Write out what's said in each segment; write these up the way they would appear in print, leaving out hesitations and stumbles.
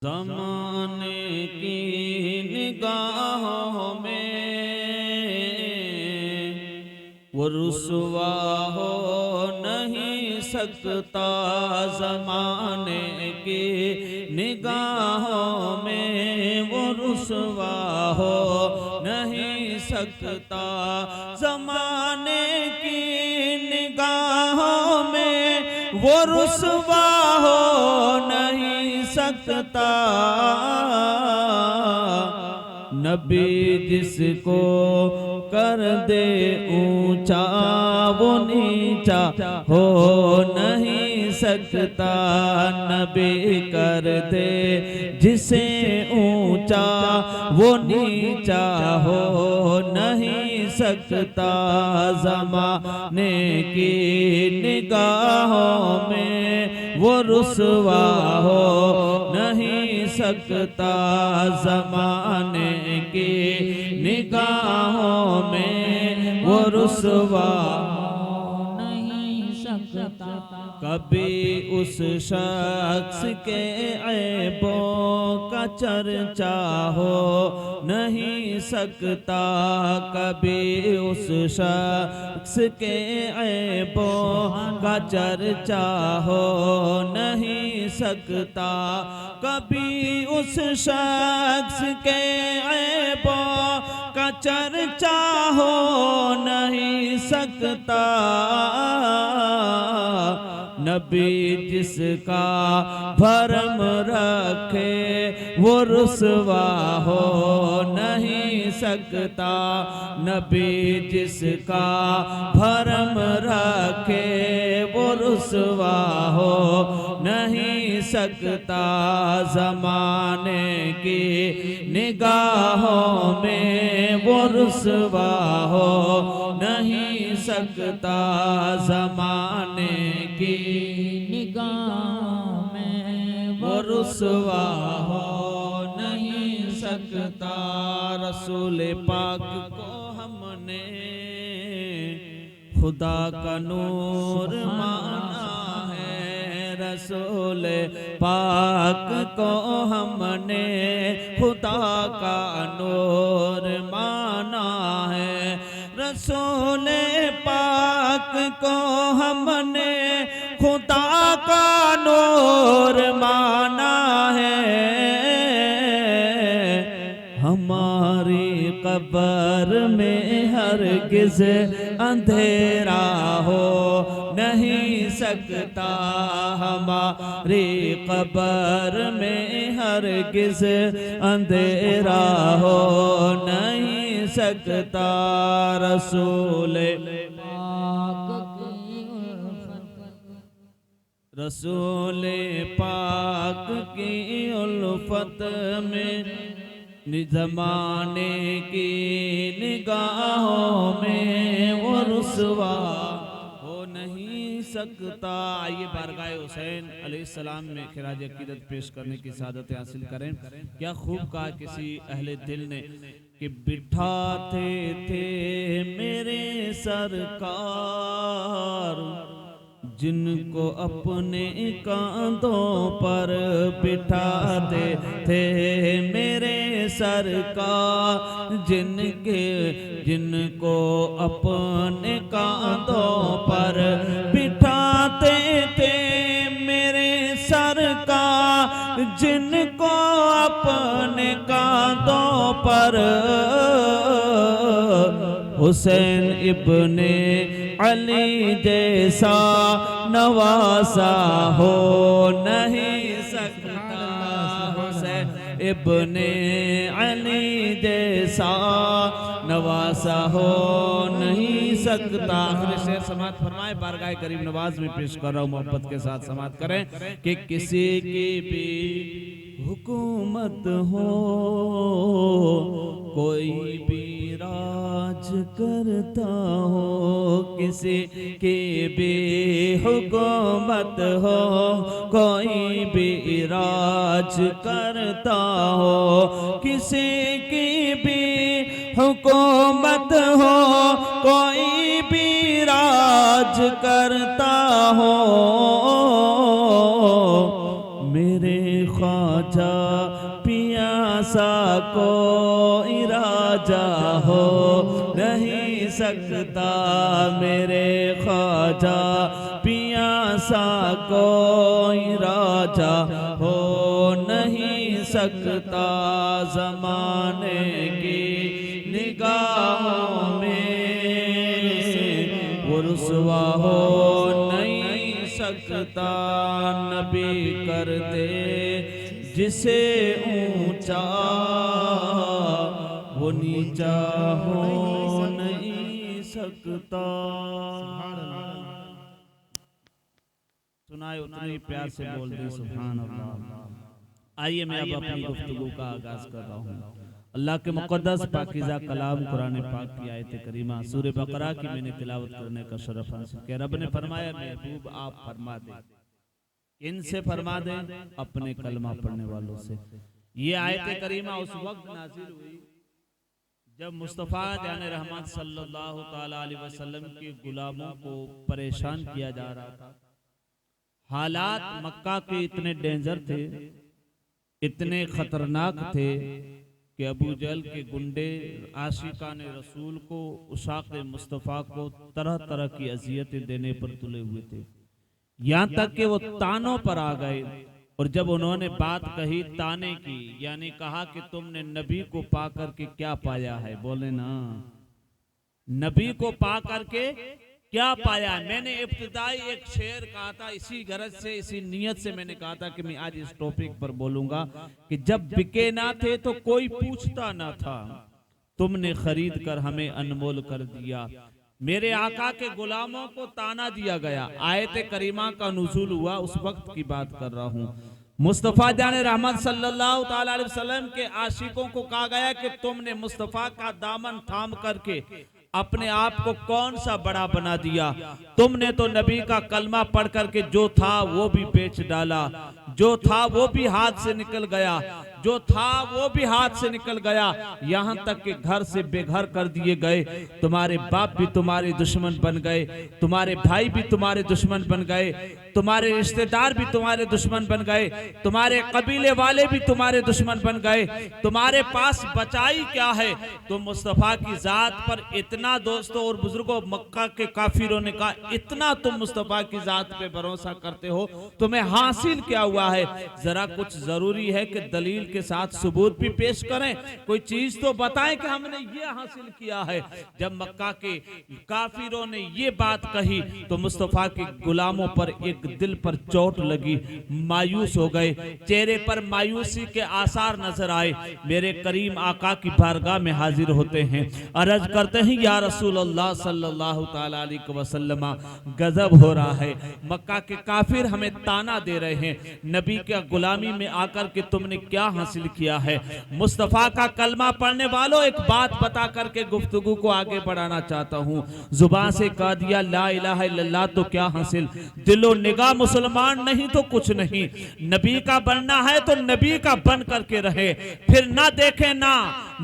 ज़माने की निगाहों में वो रुसवा हो नहीं सकता। ज़माने की निगाहों में वो रुसवा हो नहीं सकता। ज़माने की निगाहों में वो रुसवा हो नहीं सकता। नबी जिसको कर दे ऊंचा वो नीचा हो नहीं सकता। नबी कर दे जिसे ऊंचा वो नीचा हो नहीं सकता। ज़माने की निगाहों में वो रुसवा हो नहीं सकता। ज़माने की निगाहों में वो रुसवा नहीं सकता। कभी उस शख्स के ऐबों का चर्चा हो नहीं सकता। कभी उस शख्स के ऐबों का चर्चा हो नहीं सकता। कभी उस शख्स के ऐबों का चर्चा हो नहीं सकता। नबी जिसका भरम रखे वो रुसवा हो नहीं सकता। नबी जिसका भरम रखे वो रुसवा हो नहीं सकता। ज़माने की निगाहों में वो रुसवा हो नहीं सकता। ज़माने की निगाहों में वो रुसवा हो नहीं सकता। रसूल पाक को हमने खुदा का नूर माना है। रसूल पाक को हमने खुदा का नूर माना है। रसूल पाक को हमने खुदा का नूर माना है। हमारी कब्र में हरगिज़ अंधेरा हो नहीं सकता। हमारी कब्र में हरगिज़ अंधेरा हो नहीं सकता। रसूल रसूल पाक की उल्फत में ज़माने की निगाहों में वो रुसवा हो नहीं सकता। आइए बारगाह हुसैन अलैहिस्सलाम में खिराज अकीदत पेश करने की सआदत हासिल करें। क्या खूब कहा किसी अहले दिल ने कि बिठाते थे मेरे सरकार जिनको अपने कांधों पर बिठाते थे मेरे सरकार। जिनको अपने कांधों पर बिठाते थे मेरे सरकार। जिनको अपने कांधों पर हुसैन इब्ने अली जैसा नवासा हो नहीं सकता। हुसैन इब्ने अली जैसा नवासा हो नहीं सकता। आखिरी शेर समात फरमाए बारगाह करीम नवाज में पेश कर रहा हूँ। मोहब्बत के साथ समात करें कि किसी की भी हुकूमत हो कोई भी राज करता हो। किसी की भी हुकूमत हो कोई भी राज करता हो। किसी की भी हुकूमत हो कोई भी राज करता हो। मेरे ख्वाजा ख्वाजा पिया सा कोई राजा हो नहीं सकता मेरे ख्वाजा पिया सा कोई राजा हो नहीं सकता ज़माने की निगाहों में वो रुसवा हो नहीं सकता। नबी कर दे जिसे ऊंचा वो नीचा हो नहीं सकता। सुनाए उतने प्यार से बोल दे सुभान अल्लाह। आइए मैं अब अपनी गुफ्तगू का आगाज कर रहा हूँ। अल्लाह के मुक़द्दस पाकीज़ा कलाम कुरान पाक की आयत करीमा सूरह बकरा की मैंने तिलावत करने का शरफ हासिल किया। रब ने फरमाया महबूब आप फरमा दें, इनसे फरमा दें अपने कलमा पढ़ने वालों से। ये आयत करीमा उस वक्त नाजिल हुई जब मुस्तफ़ा जान रहमत सल्लल्लाहु ताला अलैहि वसल्लम के गुलामों को परेशान किया जा रहा था। हालात मक्का के इतने डेंजर थे, इतने खतरनाक थे कि अबू जहल के गुंडे आशिकान रसूल को, उशाक़ मुस्तफ़ा को तरह तरह की अजियतें देने पर तुले हुए थे। यहाँ तक कि वो तानों पर आ गए और जब उन्होंने बात कही ताने की, यानी कहा कि तुमने नबी को पा करके क्या पाया है, बोले ना नबी को पा करके क्या पाया। मैंने इब्तिदाई एक शेर कहा था, इसी गरज से इसी नियत से मैंने कहा था कि मैं आज इस टॉपिक पर बोलूंगा कि जब बिके ना थे तो कोई पूछता ना था, तुमने खरीद कर हमें अनमोल कर दिया। मेरे आका के गुलामों को ताना दिया गया। आयत करीमा का नुज़ूल हुआ उस वक्त की बात कर रहा हूँ। मुस्तफ़ा जान रहमत सल्लल्लाहु ताला अलैहि वसल्लम के आशिकों को कहा गया कि तुमने मुस्तफ़ा का दामन थाम करके अपने आप को कौन सा बड़ा बना दिया। तुमने तो नबी का कलमा पढ़ करके जो था वो भी बेच डाला, जो था वो भी हाथ से निकल गया, जो था वो भी हाथ से निकल गया, यहाँ तक कि घर से बेघर कर दिए गए। तुम्हारे बाप भी तुम्हारे दुश्मन बन गए, तुम्हारे भाई भी तुम्हारे दुश्मन बन गए, तुम्हारे रिश्तेदार भी तुम्हारे दुश्मन बन गए, तुम्हारे कबीले वाले भी तुम्हारे दुश्मन बन गए। तुम्हारे पास बचाई क्या है। तो मुस्तफ़ा की जात पर इतना, दोस्तों और बुजुर्गों, मक्का के काफिरों ने कहा इतना तुम मुस्तफ़ा की जात पे भरोसा करते हो, तुम्हें हासिल क्या हुआ है। जरा कुछ जरूरी है कि दलील के साथ सबूत भी पेश करें, कोई चीज तो बताएं कि हमने ये हासिल किया है। जब मक्का के काफिरों ने ये बात कही तो मुस्तफ़ा के गुलामों पर एक दिल पर चोट लगी, मायूस हो गए, चेहरे पर मायूसी के आसार नजर आए। मेरे करीम आका की बारगाह में हाजिर होते हैं, अर्ज करते हैं या रसूल अल्लाह सल्लल्लाहु ताला अलैहि वसल्लम, गजब हो रहा है। मक्का के काफिर हमें ताना दे रहे हैं, नबी के गुलामी में आकर के तुमने क्या हासिल किया है। मुस्तफ़ा का कलमा पढ़ने वालों, एक बात बता करके गुफ्तगू को आगे बढ़ाना चाहता हूँ। जुबान से कह दिया ला इलाहा इल्लल्लाह तो क्या हासिल, दिलो निगाह मुसलमान नहीं तो कुछ नहीं। नबी का बनना है तो नबी का बन करके रहे, फिर ना देखें ना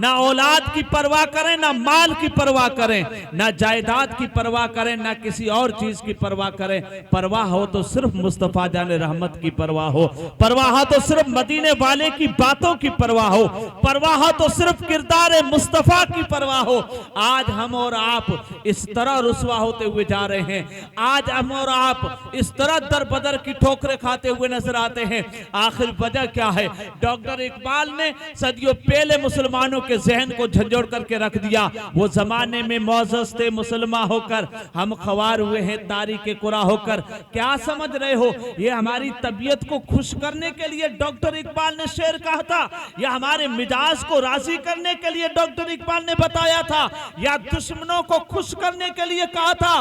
औलाद की परवाह करें, ना माल की परवाह करें, ना जायदाद की परवाह करें, ना किसी और चीज की परवाह करें। परवाह हो तो सिर्फ मुस्तफ़ा जाने रहमत की परवाह हो, परवाह हो तो सिर्फ मदीने वाले की बातों की परवाह हो, परवाह हो तो सिर्फ किरदार मुस्तफ़ा की परवाह हो। आज हम और आप इस तरह रुसवा होते हुए जा रहे हैं, आज हम और आप इस तरह दर बदर की ठोकरें खाते हुए नजर आते हैं। आखिर वजह क्या है। डॉक्टर इकबाल ने सदियों पहले मुसलमानों के जहन को झंझोड़ करके रख दिया। वो जमाने में मौजूद थे मुसलमान होकर, हम खवार हुए हैं तारीख कुरा होकर। क्या समझ रहे हो, ये हमारी तबीयत को खुश करने के लिए डॉक्टर इकबाल ने शेर कहा था, या हमारे मिजाज को राजी करने के लिए डॉक्टर इकबाल ने बताया था, या दुश्मनों को खुश करने के लिए कहा था?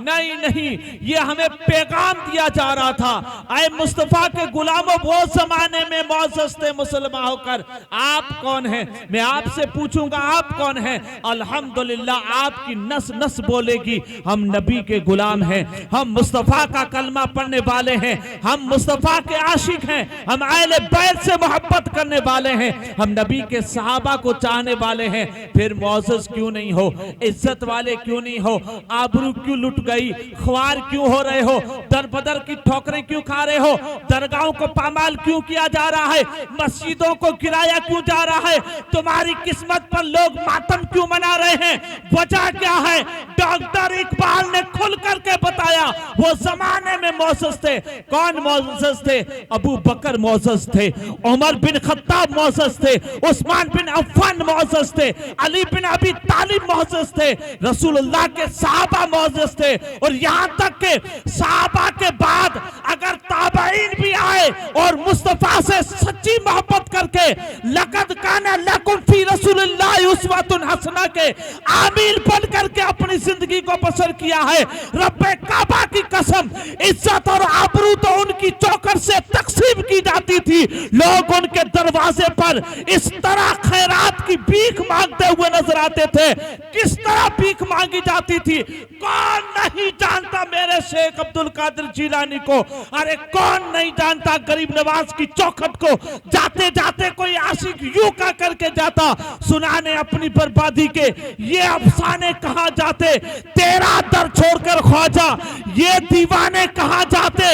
नहीं, ये हमें पैगाम दिया जा रहा था, आए मुस्तफा के गुलामों, वो जमाने में मौजूद थे मुसलमान होकर। आप कौन हैं? मैं आपसे आपसे पूछूंगा आप कौन हैं, अल्हम्दुलिल्लाह आपकी नस नस बोलेगी हम नबी के गुलाम हैं, हम मुस्तफा का कलमा पढ़ने वाले हैं, हम मुस्तफा के आशिक हैं, हम अहले बैत से मोहब्बत करने वाले हैं, हम नबी के सहाबा को चाहने वाले हैं। फिर मुअज़्ज़ज़ क्यों नहीं हो, इज्जत वाले क्यों नहीं हो, आबरू क्यों लुट गई, ख्वार क्यों हो रहे हो, दर बदर की ठोकरें क्यों खा रहे हो, दरगाहों को पामाल क्यों किया जा रहा है, मस्जिदों को गिराया क्यों जा रहा है, तुम्हारी किस्मत पर लोग मातम क्यों मना रहे हैं, वजह क्या है? डॉक्टर इकबाल ने खुल करके बताया। वो जमाने में मुअज़्ज़ज़ थे। कौन मुअज़्ज़ज़ थे? अबू बकर मुअज़्ज़ज़ थे, उमर बिन खत्ताब मुअज़्ज़ज़ थे, उस्मान बिन अफ़्फ़ान मुअज़्ज़ज़ थे, अली बिन अबी तालिब मुअज़्ज़ज़ थे, रसूलुल्लाह के सहाबा मुअज़्ज़ज़ थे। और यहाँ तक के सहाबा के बाद अगर ताबईन भी आए और मुस्तफा से सच्ची मोहब्बत करके लक़द काना लकुम फी रसूलिल्लाहि उस्वतुन हसना के आमील बन करके अपनी जिंदगी को बसर किया है, रब्बे काबा की कसम इज्जत और आबरू तो उनकी चौखट से तकसीम की जाती थी। लोग उनके दरवाजे पर इस तरह खैरात की भीख मांगते हुए नजर आते थे। किस तरह भीख मांगी जाती थी कौन नहीं जानता मेरे शेख अब्दुल कादिर जिलानी को। अरे कौन नहीं जानता गरीब नवाज की चौखट को। जाते जाते कोई आशिक यूं का करके जाता, सुनाने अपनी बर्बादी के ये अफसाने कहा जाते, तेरा दर छोड़कर ख्वाजा ये दीवाने कहा जाते।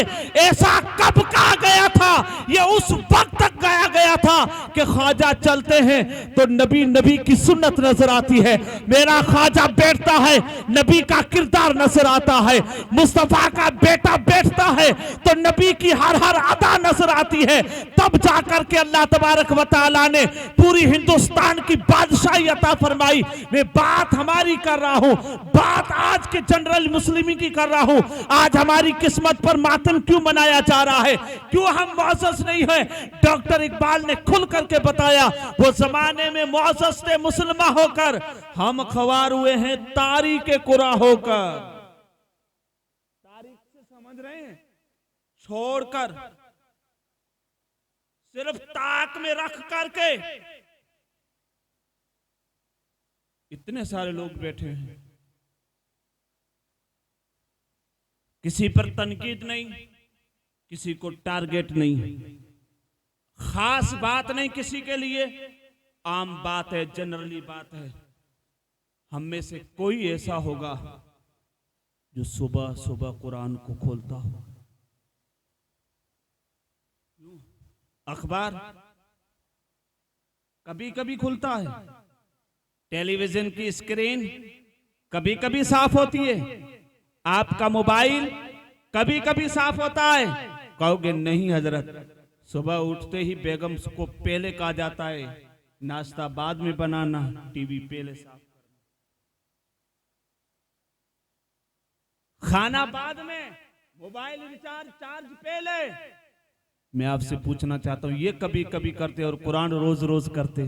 ऐसा कब कहा गया था? ये उस वक्त तक गाया गया था कि ख्वाजा चलते हैं तो नबी नबी की सुन्नत नजर आती है, मेरा ख्वाजा बैठता है नबी का किरदार नजर आता है, मुस्तफा का बेटा बैठता है तो नबी की हर हर अदा नजर आती है। तब जाकर के अल्लाह तबारक व तआला ने पूरी हिंदुस्तान की बादशाही अता फरमाई। मैं बात हमारी कर रहा हूं, बात आज के जनरल मुस्लिमी की कर रहा हूं। आज हमारी किस्मत पर मातम क्यों मनाया जा रहा है, क्यों हम मुअज़्ज़ज़ नहीं है? डॉक्टर इकबाल ने खुल करके बताया, वो जमाने में मुअज़्ज़ज़ थे मुसलमान होकर, हम ख्वार हुए हैं तारीक़ कुरा होकर। तारीख से समझ रहे हैं? छोड़कर सिर्फ ताक में रख करके इतने सारे लोग बैठे हैं, किसी पर तनकीद नहीं, किसी को टारगेट नहीं, खास बात नहीं किसी के लिए, आम बात है, जनरली बात है। हम में से कोई ऐसा होगा जो सुबह सुबह कुरान को खोलता हो, अखबार कभी कभी खुलता है, टेलीविजन की स्क्रीन कभी कभी साफ होती है, आपका मोबाइल कभी कभी साफ होता है। कहोगे नहीं हजरत, सुबह उठते ही बेगम को पहले कहा जाता है नाश्ता बाद में बनाना, टीवी पहले साफ करना, खाना बाद में, मोबाइल रिचार्ज चार्ज पहले। मैं आपसे पूछना चाहता हूं, ये कभी कभी करते और कुरान रोज रोज करते?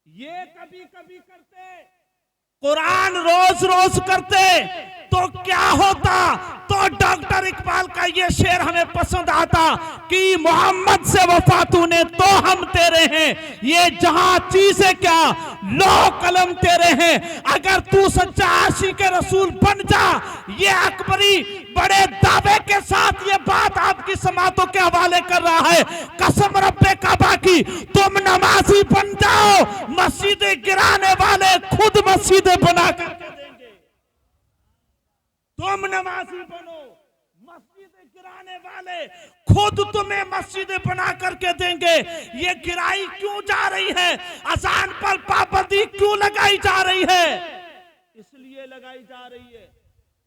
ये कभी कभी करते, कुरान रोज रोज करते तो क्या होता? तो डॉक्टर इकबाल का ये शेर हमें पसंद आता कि मोहम्मद से वफा तूने तो हम तेरे हैं, ये जहां चीजें क्या लो कलम तेरे हैं। अगर तू सच्चा आशिक रसूल बन जा, ये अकबरी बड़े दावे के साथ ये बात आपकी समातों के हवाले कर रहा है। कसम रब्बे काबा की, तुम नमाजी बन जाओ, मस्जिदें गिराने वाले खुद मस्जिदें बना करके देंगे। तुम नमाजी बनो, मस्जिदें गिराने वाले खुद तुम्हें मस्जिदें बना करके देंगे। ये गिराई क्यों जा रही है? अजान पर पाबंदी क्यों लगाई जा रही है? इसलिए लगाई जा रही है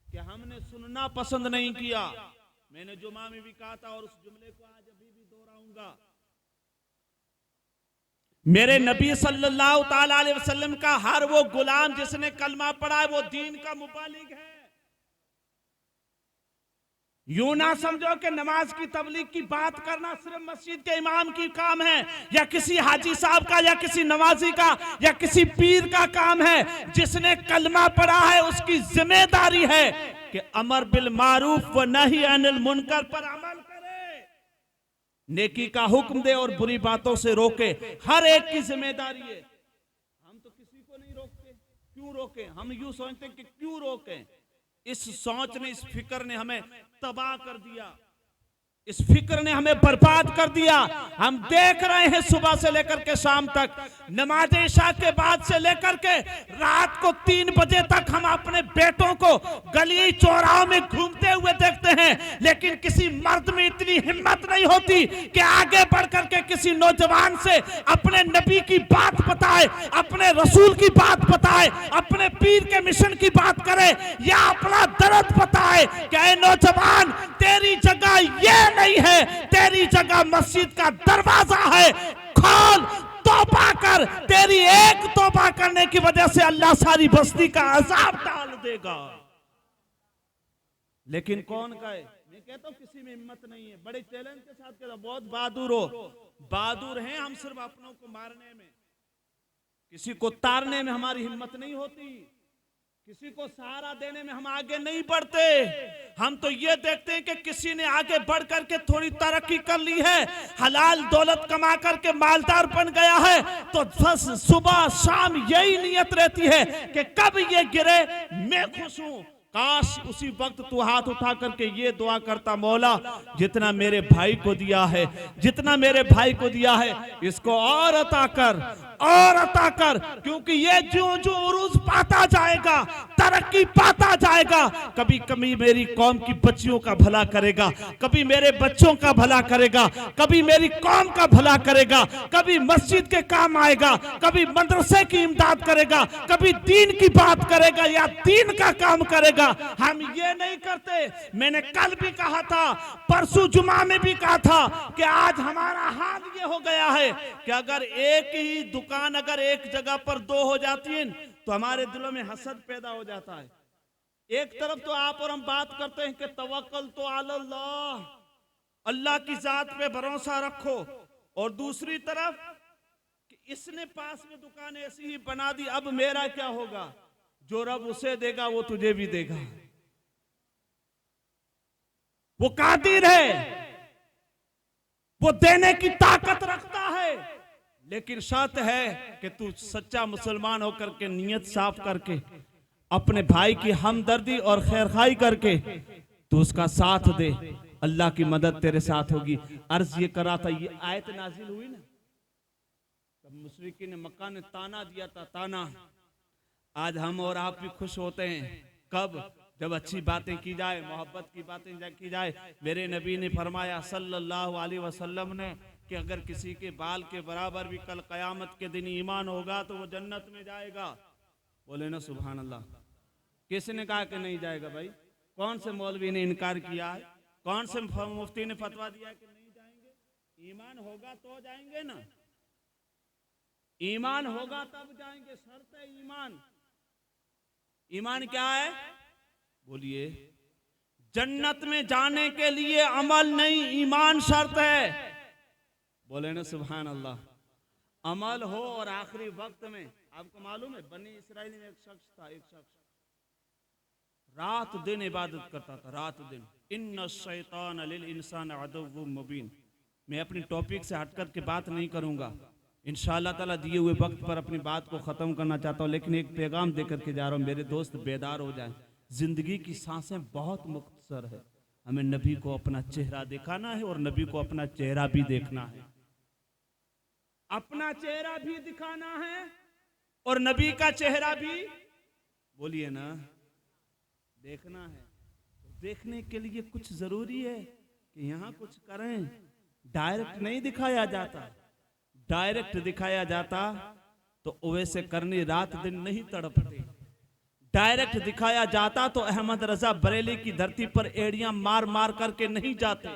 कि हमने सुनना पसंद नहीं किया। मैंने जुमा में भी कहा था और उस जुमले को आज अभी भी दोहराऊंगा। मेरे नबी सल्लल्लाहु ताला अलैहि वसल्लम का हर वो गुलाम जिसने कलमा पढ़ा है वो दीन का मुबालिग है। यूं ना समझो कि नमाज की तबलीग की बात करना सिर्फ मस्जिद के इमाम की काम है, या किसी हाजी साहब का, या किसी नमाजी का, या किसी पीर का काम है। जिसने कलमा पढ़ा है उसकी जिम्मेदारी है कि अमर बिल मारूफ व नही अनिल मुनकर पर अमल करे। नेकी का हुक्म दे और बुरी बातों से रोके, हर एक की जिम्मेदारी है। हम तो किसी को नहीं रोकते, क्यों रोके? हम यूं सोचते हैं कि क्यों रोके। इस सोच ने, इस फिक्र ने हमें तबाह कर दिया, इस फिक्र ने हमें बर्बाद कर दिया। हम देख रहे हैं सुबह से लेकर के शाम तक, नमाज इशा के बाद से लेकर के रात को 3 बजे तक हम अपने बेटों को गली चौराहों में घूमते हुए देखते हैं, लेकिन किसी मर्द में इतनी हिम्मत नहीं होती कि आगे बढ़ करके किसी नौजवान से अपने नबी की बात बताए, अपने रसूल की बात बताए, अपने पीर के मिशन की बात करे, या अपना दर्द बताए कि ऐ नौजवान, तेरी जगह ये नहीं है, तेरी जगह मस्जिद का दरवाजा है, खोल, तौबा कर। तेरी एक तौबा करने की वजह से अल्लाह सारी बस्ती का अजाब डाल देगा। लेकिन कौन कहे? मैं कहता हूं किसी में हिम्मत नहीं है। बड़े चैलेंज के साथ कहता, बहुत बहादुर हो। बहादुर हैं हम सिर्फ अपनों को मारने में, किसी को तारने में हमारी हिम्मत नहीं होती, किसी को सहारा देने में हम आगे नहीं बढ़ते। हम तो ये देखते हैं कि किसी ने आगे बढ़ करके थोड़ी तरक्की कर ली है, हलाल दौलत कमा करके मालदार बन गया है, तो बस सुबह शाम यही नियत रहती है कि कब ये गिरे मैं खुश हूं। काश उसी वक्त तू हाथ उठा करके ये दुआ करता, मौला जितना मेरे भाई को दिया है, जितना मेरे भाई को दिया है, इसको और अता कर, और अता कर, क्योंकि ये जो जो उरूज पाता जाएगा, तरक्की पाता जाएगा, कभी कभी मेरी कौम की बच्चियों का भला करेगा, कभी मेरे बच्चों का भला करेगा, कभी मेरी कौम का भला करेगा, कभी मस्जिद के काम आएगा, कभी मदरसे की इमदाद करेगा, कभी दीन की बात करेगा या दीन का काम करेगा। हम ये नहीं करते। मैंने कल भी कहा था, परसों जुमा में भी कहा था कि आज हमारा हाल ये हो गया है कि अगर एक ही दुकान अगर एक जगह पर 2 हो जाती है तो हमारे दिलों में हसद पैदा हो जाता है। एक तरफ तो आप और हम बात करते हैं कि तवक्कल तो अल्लाह, अल्लाह की जात पे भरोसा रखो, और दूसरी तरफ कि इसने पास में दुकान ऐसी ही बना दी, अब मेरा क्या होगा? जो रब उसे देगा वो तुझे भी देगा। वो कादिर है, वो देने की ताकत रखता है, लेकिन शर्त है कि तू सच्चा मुसलमान होकर के नियत साफ करके अपने भाई की हमदर्दी और खैरखाई करके तू उसका साथ दे, अल्लाह की मदद तेरे साथ होगी। अर्ज ये करा था, ये आयत नाजिल हुई ना, तब मुशरिकीन ने मक्का ने ताना दिया था, ताना। आज हम और आप भी खुश होते हैं कब? जब अच्छी बातें की जाए, मोहब्बत की बातें की जाए। मेरे नबी ने फरमाया सल्लल्लाहु अलैहि वसल्लम ने कि अगर किसी के बाल के बराबर भी कल कयामत के दिन ईमान होगा तो वो जन्नत में जाएगा। बोले ना सुभान अल्लाह। किसने कहा कि नहीं जाएगा? भाई कौन से मौलवी ने इनकार किया है? कौन से मुफ्ती ने फतवा दिया कि नहीं जाएंगे? ईमान होगा तो जाएंगे ना, ईमान होगा तब जाएंगे, शर्त है ईमान। ईमान क्या है? बोलिए। जन्नत में जाने के लिए अमल नहीं, ईमान शर्त है। बोले ना सुभान अल्लाह। अमल हो और आखिरी वक्त में, आपको मालूम है बनी इस्राइल में एक शख्स था, एक शख्स रात दिन इबादत करता था, रात दिन। इन्ना शैतान लिल इंसान अदुव्वुम मुबीन। मैं अपनी टॉपिक से हटकर के बात नहीं करूंगा, इंशाअल्लाह ताला दिए हुए वक्त पर अपनी बात को ख़त्म करना चाहता हूँ, लेकिन एक पैगाम देकर के जा रहा हूँ, मेरे दोस्त बेदार हो जाएं। ज़िंदगी की सांसें बहुत मुख्तसर है, हमें नबी को अपना चेहरा दिखाना है और नबी को अपना चेहरा भी देखना है, अपना चेहरा भी दिखाना है और नबी का चेहरा भी, बोलिए ना, देखना है। देखने के लिए कुछ ज़रूरी है कि यहाँ कुछ करें। डायरेक्ट नहीं दिखाया जाता, डायरेक्ट दिखाया जाता तो ओवैसे करनी रात दिन नहीं तड़पते। डायरेक्ट दिखाया जाता तो अहमद रजा बरेली की धरती पर एड़ियां मार मार करके नहीं जाते।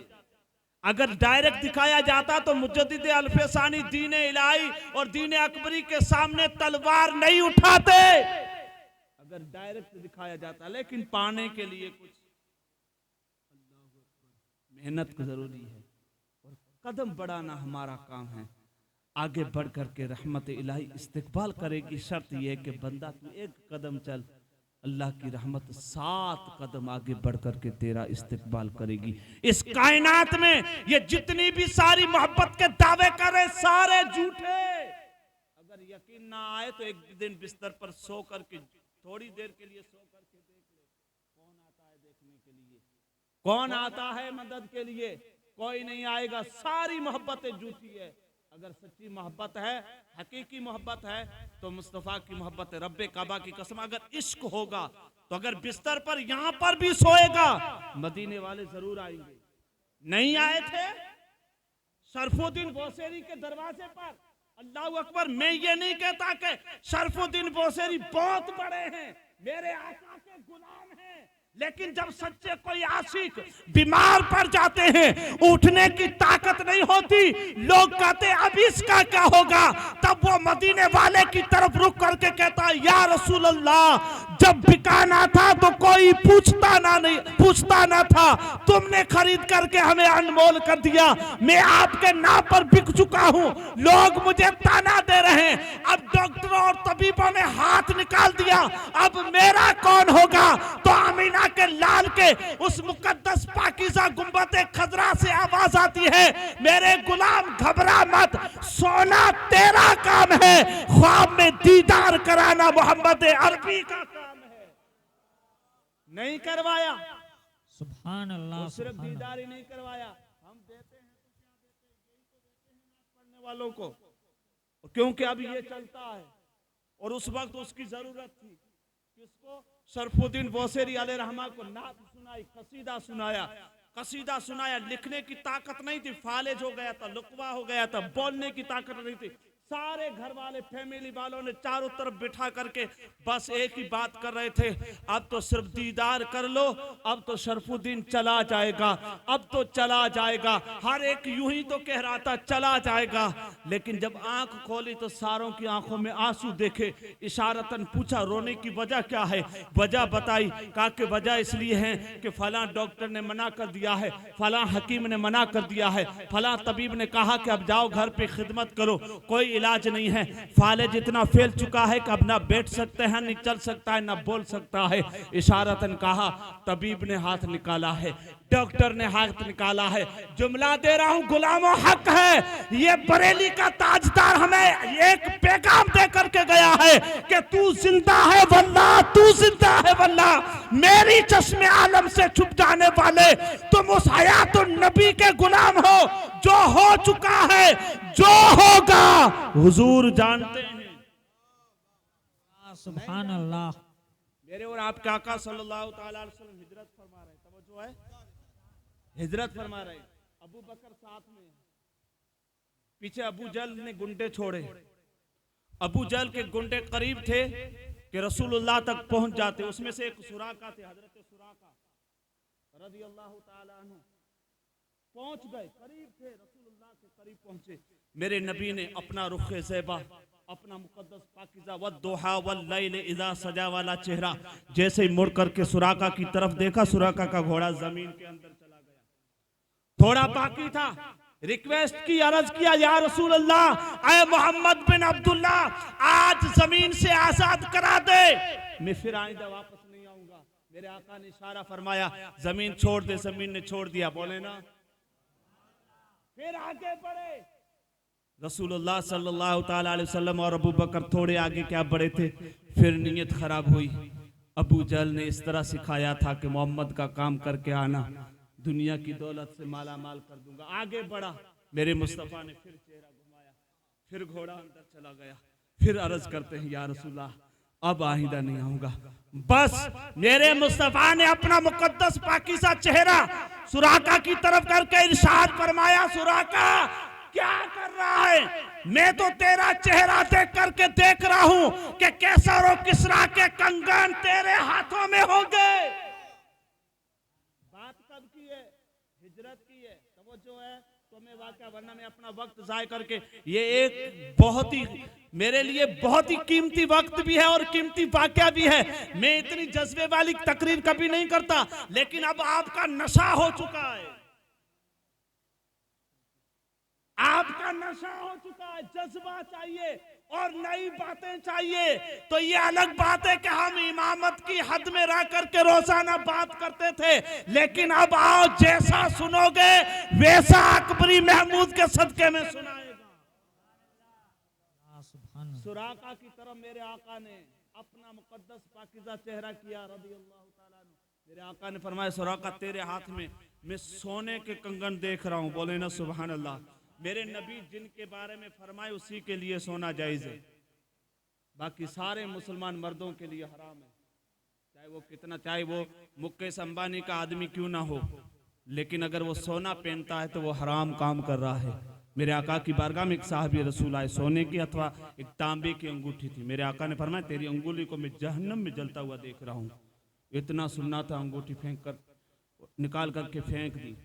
अगर डायरेक्ट दिखाया जाता तो मुजद्दिद अल्फसानी दीन इलाही और दीन अकबरी के सामने तलवार नहीं उठाते, अगर डायरेक्ट दिखाया जाता। लेकिन पाने के लिए कुछ मेहनत जरूरी है और कदम बढ़ाना हमारा काम है। आगे बढ़ करके रहमत इलाही इस्तिकबाल करेगी। शर्त यह है कि बंदा तू एक कदम चल, अल्लाह की रहमत 7 कदम आगे बढ़ करके तेरा इस्तेकबाल करेगी। इस कायनात में ये जितनी भी सारी मोहब्बत के दावे करे सारे झूठे। अगर यकीन ना आए तो एक दिन बिस्तर पर सो करके थोड़ी देर के लिए सो करके देख ले, कौन आता है देखने के लिए, कौन आता है मदद के लिए। कोई नहीं आएगा। सारी मोहब्बतें झूठी है। अगर सच्ची मोहब्बत है, हकीकी मोहब्बत है तो मुस्तफा की मोहब्बत है। रब्बे काबा की कसम, अगर इश्क होगा तो अगर बिस्तर पर यहां पर भी सोएगा मदीने वाले जरूर आएंगे। नहीं आए थे शरफुद्दीन बोसेरी के दरवाजे पर। अल्लाह अकबर। मैं ये नहीं कहता कि शरफुद्दीन बोसेरी बहुत बड़े हैं, मेरे आका के गुलाम हैं, लेकिन जब सच्चे कोई आशिक बीमार पड़ जाते हैं, उठने की ताकत नहीं होती, लोग कहते अब इसका क्या होगा, तब वो मदीने वाले की तरफ रुक करके कहता या रसूल अल्लाह, जब बिकाना था तो कोई पूछता ना था, तुमने खरीद करके हमें अनमोल कर दिया। मैं आपके नाम पर बिक चुका हूं, लोग मुझे ताना दे रहे हैं। अब डॉक्टरों और तबीबों ने हाथ निकाल दिया, अब मेरा कौन होगा। तो अमीना के लाल के उस मुकद्दस पाकीज़ा गुंबद खजरा से आवाज आती है, मेरे गुलाम घबरा मत, सोना तेरा काम है, ख्वाब में दीदार कराना मोहम्मद अरबी का काम है। नहीं करवाया, सुभान अल्लाह। सिर्फ दीदार ही नहीं करवाया, हम देते हैं तो क्या देते हैं, यही तो देते हैं नात पढ़ने वालों को, क्योंकि अब ये चलता है। और उस वक्त उसकी जरूरत थी किसको, शरफुद्दीन बोसेरी अलैहि रहमा को नात सुनाई, कसीदा सुनाया। लिखने की ताकत नहीं थी, फालिज हो गया था, लुकवा हो गया था, बोलने की ताकत नहीं थी। सारे घर वाले फैमिली वालों ने चारों तरफ बिठा करके बस एक ही बात कर रहे थे, अब तो सिर्फ दीदार कर लो, अब तो शरफुद्दीन चला जाएगा, अब तो चला जाएगा। हर एक यूं ही तो कह रहा था चला जाएगा, लेकिन जब आंख खोली तो सारों की आंखों में आंसू देखे। इशारतन पूछा रोने की वजह क्या है, वजह बताई, कहा कि वजह इसलिए है कि फलां डॉक्टर ने मना कर दिया है, फलां हकीम ने मना कर दिया है, फलां तबीब ने कहा कि अब जाओ घर पे खिदमत करो, कोई इलाज नहीं है। फालिज इतना फैल चुका है कि अब ना बैठ सकते हैं, नहीं चल सकता है, ना बोल सकता है। इशारतन कहा, तबीब ने हाथ निकाला है, डॉक्टर ने हाथ निकाला है। जुमला दे रहा हूं, गुलामों हक है, ये बरेली का ताजदार हमें एक पैगाम दे करके गया है कि तू जिंदा है वल्लाह, तू जिंदा है वल्लाह। मेरी चश्मे आलम से छुप जाने वाले तुम उस हयातुन नबी के गुलाम हो, जो हो चुका है, जो होगा हुजूर जानते हैं। सुभान अल्लाह। मेरे और आपके आका सल्लल्लाहु अलैहि वसल्लम हिजरत फरमा रहे, तवज्जो है, हिजरत फरमा रहे। अबू बकर साथ में, पीछे अबू जहल ने गुंडे छोड़े। अबू जहल के गुंडे करीब थे कि रसूलुल्लाह तक पहुंच जाते। उसमें से एक सुराका थे, हजरत सुराका रज़ियल्लाहु ताला अन्हु, पहुंच गए, करीब थे, रसूलुल्लाह के करीब पहुंचे। मेरे नबी ने अपना रुखे ज़ेबा, अपना मुकद्दस पाकीज़ा वद्दुहा वल्लैल इज़ा सजा वाला चेहरा जैसे ही मुड़ करके सुराका की तरफ देखा, सुराका का घोड़ा जमीन के अंदर चला गया। थोड़ा बाकी था, रिक्वेस्ट की, अर्ज किया, या रसूल अल्लाह, आए मोहम्मद बिन अब्दुल्ला, आज जमीन से आजाद करा दे, मैं फिर आइंदा वापस नहीं आऊंगा। मेरे आका ने इशारा फरमाया, जमीन छोड़ दे, जमीन ने छोड़ दिया, बोले ना। फिर आगे बढ़े रसूलुल्लाह सल्लल्लाहु ताला अलैहि वसल्लम और अबू बकर थोड़े आगे क्या बढ़े थे। फिर नीयत खराब हुई। अबू जहल ने इस तरह सिखाया था कि मोहम्मद का काम करके आना, दुनिया की दौलत से माला माल कर दूंगा। आगे बढ़ा, मेरे मुस्तफ़ा ने फिर चेहरा घुमाया, फिर घोड़ा अंदर चला गया। फिर अर्ज करते हैं, या रसूलल्लाह, अब आइंदा नहीं आऊंगा। बस मेरे मुस्तफ़ा ने अपना मुकद्दस पाकीज़ा चेहरा सुराका की तरफ करके इरशाद फरमाया, सुराका क्या कर रहा है, मैं तो तेरा चेहरा देख करके देख रहा हूं कि कैसर और किसरा के कंगन तेरे हाथों में होंगे। बात कब की है, हिजरत की है, तवज्जो है तो मैं वाकया, वरना मैं अपना वक्त जाय करके, ये एक बहुत ही मेरे लिए बहुत ही कीमती वक्त भी है और कीमती वाकया भी है। मैं इतनी जज्बे वाली तकरीर कभी नहीं करता, लेकिन अब आपका नशा हो चुका है, आपका नशा हो चुका है, जज्बा चाहिए, और नई बातें चाहिए, तो ये अलग बात है कि हम इमामत की हद में रह करके रोजाना बात करते थे, लेकिन अब आओ जैसा सुनोगे वैसा अकबरी महमूद के सदके में सुनाएगा। सुभान सुराका की तरफ मेरे आका ने अपना मुकद्दस पाकीज़ा चेहरा किया रज़ी अल्लाह ताला अन्हु। मेरे आका ने फरमाया सुराका तेरे हाथ में मैं सोने के कंगन देख रहा हूँ, बोले ना सुभान अल्लाह। मेरे नबी जिनके बारे में फरमाए उसी के लिए सोना जायज है, बाकी सारे मुसलमान मर्दों के लिए हराम है, चाहे वो मुकेश अंबानी का आदमी क्यों ना हो, लेकिन अगर वो सोना पहनता है तो वो हराम काम कर रहा है। मेरे आका की बारगाह में एक साहबी रसूल आए, सोने की अथवा एक तांबे की अंगूठी थी। मेरे आका ने फरमाया तेरी अंगुली को मैं जहन्नम में जलता हुआ देख रहा हूँ। इतना सुनना था, अंगूठी फेंक कर निकाल करके फेंक दी।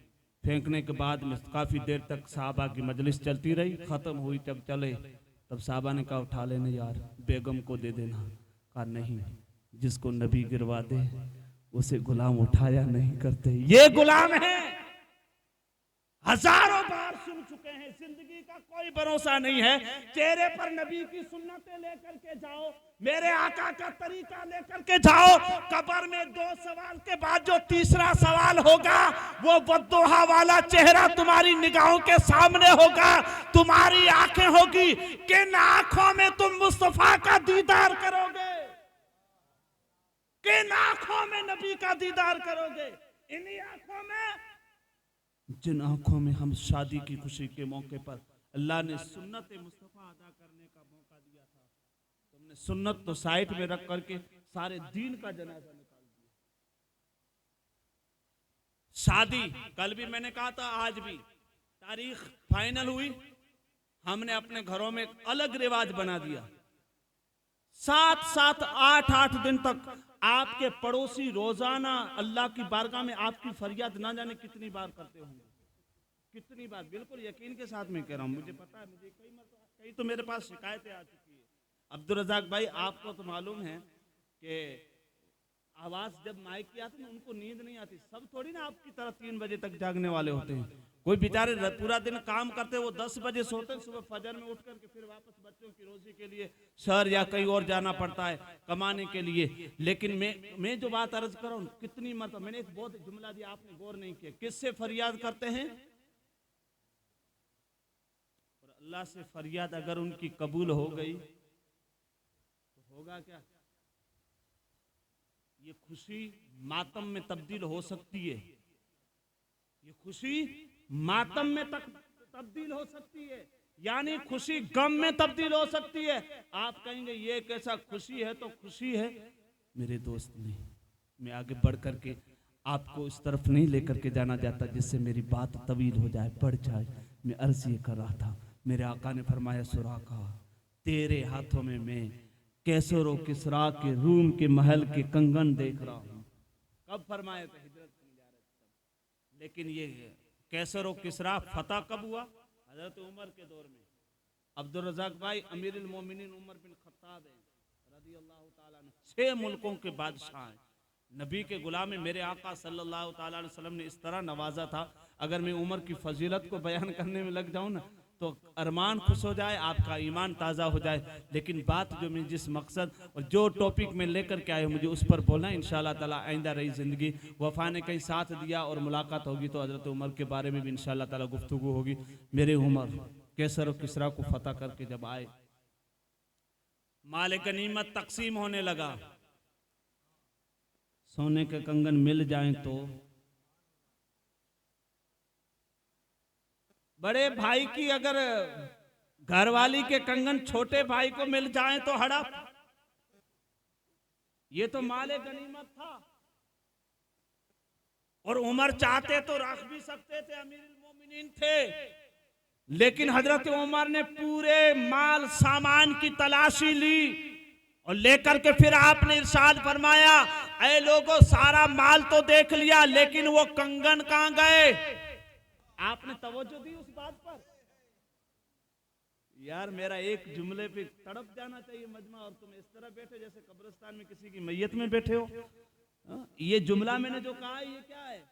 फेंकने के बाद में काफ़ी देर तक साहबा की मजलिस चलती रही, ख़त्म हुई जब चले तब साहबा ने कहा उठा लेने यार, बेगम को दे देना। कहा नहीं, जिसको नबी गिरवा दे उसे गुलाम उठाया नहीं करते। ये गुलाम है, हजारों बार सुन चुके हैं, जिंदगी का कोई भरोसा नहीं है। चेहरे पर नबी की सुन्नतें लेकर के जाओ, मेरे आका का तरीका लेकर के जाओ। कब्र में 2 सवाल के बाद जो तीसरा सवाल होगा वो बद्दुहा वाला चेहरा तुम्हारी निगाहों के सामने होगा। तुम्हारी आंखें होगी, किन आंखों में तुम मुस्तफा का दीदार करोगे, किन आंखों में नबी का दीदार करोगे। इन्हीं आंखों में, जिन आंखों में हम शादी की खुशी के मौके पर अल्लाह ने सुन्नत मुस्तफा अदा करने का मौका दिया था, तुमने सुन्नत तो साइड में रख करके सारे दीन का जनाजा निकाल दिया। शादी कल भी मैंने कहा था, आज भी तारीख फाइनल हुई, हमने अपने घरों में एक अलग रिवाज बना दिया। 7-7, 8-8 दिन तक आपके पड़ोसी रोजाना अल्लाह की बारगाह में आपकी फरियाद ना जाने कितनी बार करते होंगे, कितनी बार। बिल्कुल यकीन के साथ मैं कह रहा हूँ, मुझे पता है, मुझे कई तो मेरे पास शिकायतें आ चुकी है। अब्दुल रज़ाक भाई आपको तो मालूम है कि आवाज जब माइक की आती है उनको नींद नहीं आती। सब थोड़ी ना आपकी तरह 3 बजे तक जागने वाले होते हैं। कोई बेचारे पूरा दिन काम करते, वो 10 बजे सोते हैं, सुबह फजर में उठ करके फिर वापस बच्चों की रोजी के लिए शहर या कहीं और जाना पड़ता है कमाने के लिए। लेकिन मैं जो बात अर्ज कर रहा हूँ, कितनी मरतबा मैंने एक बहुत जुमला दिया, आपने गौर नहीं किया। किससे फरियाद करते हैं? और अल्लाह से फरियाद अगर उनकी कबूल हो गई तो होगा क्या? ये खुशी मातम में तब्दील हो सकती है, ये खुशी मातम में तब्दील हो सकती है, यानी खुशी गम में तब्दील हो सकती है। आप कहेंगे ये कैसा खुशी है, तो खुशी है मेरे दोस्त नहीं। मैं आगे बढ़ करके आपको इस तरफ नहीं लेकर के जाना चाहता जिससे मेरी बात तवील हो जाए, बढ़ जाए। मैं अर्ज ये कर रहा था, मेरे आका ने फरमाया सुराका तेरे हाथों में मैं कैसर और किसरा के रूम के महल के कंगन देख रहा हूँ। कब फरमाया था? हिजरत करने जा रहे थे। लेकिन ये कैसर और किसरा फतह कब हुआ? हजरत उमर के दौर में। अब्दुल रज़ाक भाई अमीरुल मोमिनीन उमर बिन खत्ताब रज़ी अल्लाह ताला अन्हु 6 मुल्कों के बादशाह हैं। नबी के गुलाम में मेरे आका सल्लल्लाहु ताला अलैहि वसल्लम ने इस तरह नवाजा था, अगर मैं उमर की फजीलत को बयान करने में लग जाऊं ना तो अरमान खुश हो जाए, आपका ईमान ताज़ा हो जाए। लेकिन बात जो मैं जिस मकसद और जो टॉपिक में लेकर के आए मुझे उस पर बोलना है। इंशाअल्लाह ताला आइंदा रही ज़िंदगी वफ़ा ने कहीं साथ दिया और मुलाकात होगी तो हज़रत उमर के बारे में भी इंशाअल्लाह ताला गुफ्तगू होगी। मेरे उमर कैसर और किसरा को फतह करके जब आए, माल गनीमत तकसीम होने लगा, सोने के कंगन मिल जाएं तो बड़े भाई की अगर घरवाली के कंगन छोटे भाई को मिल जाएं तो हड़प। ये तो माले गनीमत था और उमर चाहते तो रख भी सकते थे, अमीरुल मोमिनीन थे। लेकिन हजरत उमर ने पूरे माल सामान की तलाशी ली और लेकर के फिर आपने इरशाद फरमाया, ऐ लोगों सारा माल तो देख लिया लेकिन वो कंगन कहां गए? आपने तवज्जो दी उस बात पर? यार मेरा एक जुमले पे तड़प जाना चाहिए मजमा, और तुम इस तरह बैठे जैसे कब्रिस्तान में किसी की मैयत में बैठे हो। ये जुमला मैंने जो कहा ये क्या है?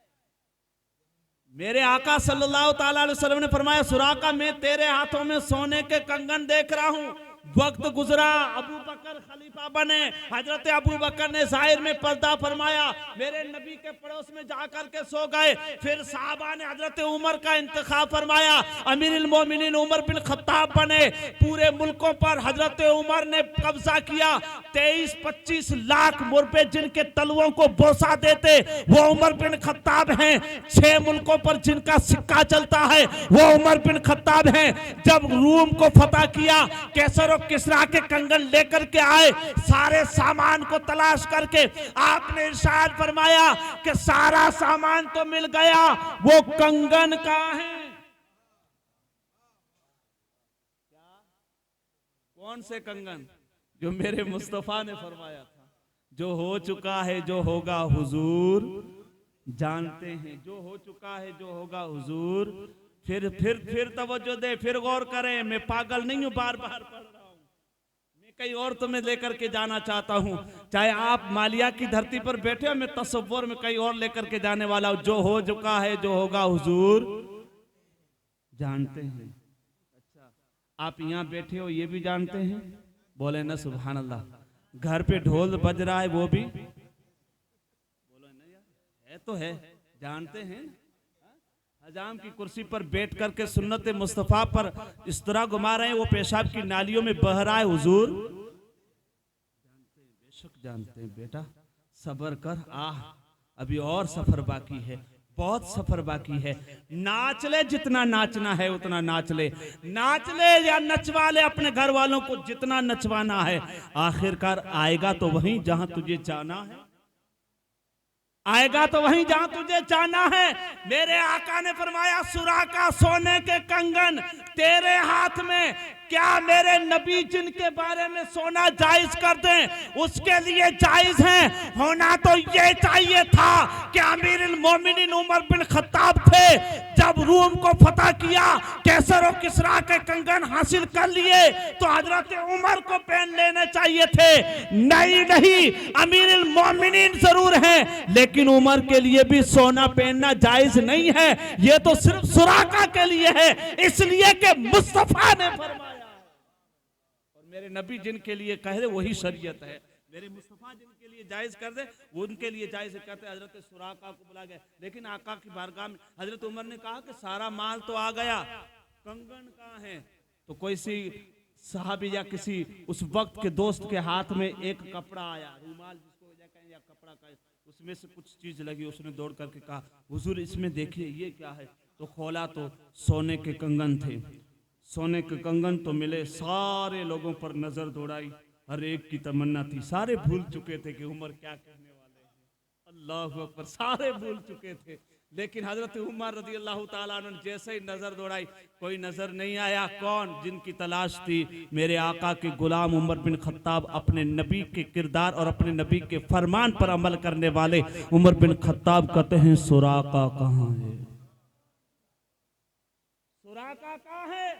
मेरे आका सल्लल्लाहु ताला अलैहि वसल्लम ने फरमाया सुराका मैं तेरे हाथों में सोने के कंगन देख रहा हूं। वक्त गुजरा, अबू बकर खलीफा बने। हजरत अबू बकर ने जाहिर में पर्दा फरमाया, मेरे नबी के पड़ोस में जाकर के सो गए। फिर साहबा ने हजरत उमर का इंतखाब फरमाया, अमीरुल मोमिनीन उमर बिन खत्ताब बने। पूरे मुल्कों पर हजरत उमर ने कब्जा किया। 23-25 लाख मुर्बे जिनके तलवों को बोसा देते वो उमर बिन खत्ताब हैं। 6 मुल्कों पर जिनका सिक्का चलता है वो उमर बिन खत्ताब हैं। जब रूम को फतह किया, कैसर और किसरा के कंगन लेकर के आए, सारे सामान को तलाश करके आपने इरशाद फरमाया कि सारा सामान तो मिल गया, वो कंगन कहां है? कौन से कंगन? जो मेरे मुस्तफा ने फरमाया था, जो हो चुका है जो होगा हुजूर जानते हैं, जो हो चुका है जो होगा हुजूर। फिर तवज्जो दे, फिर गौर करें। मैं पागल नहीं हूं, बार बार पढ़ रहा हूं। मैं कहीं और तुम्हें लेकर के जाना चाहता हूं। चाहे आप मालिया की धरती पर बैठे हो, मैं तसव्वुर में कहीं और लेकर के जाने वाला हूं। जो हो चुका है जो होगा हुजूर जानते हैं। अच्छा, आप यहां बैठे हो ये भी जानते हैं? बोले ना सुभान अल्लाह। घर पे ढोल बज रहा है वो भी बोलो ना यार, है तो है, जानते हैं। हजाम की कुर्सी पर बैठ करके सुन्नत मुस्तफ़ा पर इस तरह घुमा रहे हैं, वो पेशाब की नालियों में बह रहा है हुजूर जानते हैं। बेशक जानते हैं बेटा, सब्र कर। अभी और सफर बाकी है, बहुत सफर बाकी है। नाच ले, जितना नाचना है उतना नाच ले। नाच ले या नचवा ले अपने घर वालों को जितना नचवाना है। आखिरकार आएगा तो वहीं जहां तुझे जाना है, आएगा तो वहीं जहां तुझे जाना है। मेरे आका ने फरमाया, सुराका सोने के कंगन तेरे हाथ में, क्या मेरे नबी जिनके बारे में सोना जायज कर दें उसके लिए जायज है? होना तो ये चाहिए था कि अमीरुल मोमिनीन उमर बिन खत्ताब थे, जब रूम को फतह किया, कैसर और किसरा के कंगन हासिल कर लिए तो हजरत उमर को पहन लेने चाहिए थे। नहीं, अमीरुल मोमिनीन जरूर हैं, लेकिन उमर के लिए भी सोना पहनना जायज नहीं है। ये तो सिर्फ सुराका के लिए है, इसलिए कि मुस्तफा ने फरमाया। और मेरे नबी जिनके लिए कह दे वही शरीयत है। मेरे मुस्तफा जिनके लिए जायज कर दे उनके लिए जायज करते। हजरत सुराका को बुला गया, लेकिन आका की बारगाह में हजरत उमर ने कहा कि सारा माल तो आ गया, कंगन कहाँ है? तो कोई सी साहबी या किसी उस वक्त के दोस्त के हाथ में एक कपड़ा आया, रुमाल जिसको या कपड़ा का, उसमें से कुछ चीज लगी। उसने दौड़ करके कहा, हुजूर इसमें देखिए ये क्या है? तो खोला तो सोने के कंगन थे। सोने के कंगन तो मिले। सारे लोगों पर नजर दौड़ाई, हर एक की तमन्ना थी। सारे भूल चुके थे कि उमर क्या कहने वाले हैं। अल्लाह अकबर, सारे भूल चुके थे। लेकिन हजरत उमर रज़ी अल्लाह ताला अन्हु जैसे ही नजर दौड़ाई, कोई नजर नहीं आया। कौन? जिनकी तलाश थी मेरे आका के गुलाम उमर बिन खत्ताब, अपने नबी के किरदार और अपने नबी के फरमान पर अमल करने वाले उमर बिन खत्ताब कहते हैं, सुराका कहाँ है? सुराका कहाँ है?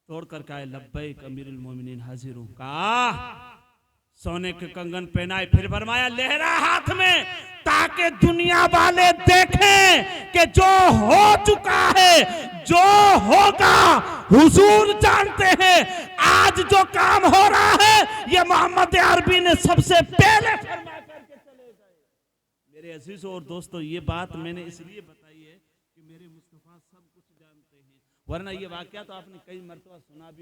तोड़ कर कहा, लब्बैक अमीरुल मोमिनीन हाजिर हूं। कहा सोने के कंगन पहनाए, फिर फरमाया लहरा हाथ में, ताकि दुनिया वाले देखें कि जो हो चुका है जो होगा हुजूर जानते हैं। आज जो काम हो रहा है ये मोहम्मद अरबी ने सबसे पहले फरमा करके चले गए। मेरे अजीजों और दोस्तों, ये बात मैंने इसलिए बताई है कि मेरे मुस्तफा सब कुछ जानते हैं, वरना ये वाकया तो आपने कई मरतबा सुना भी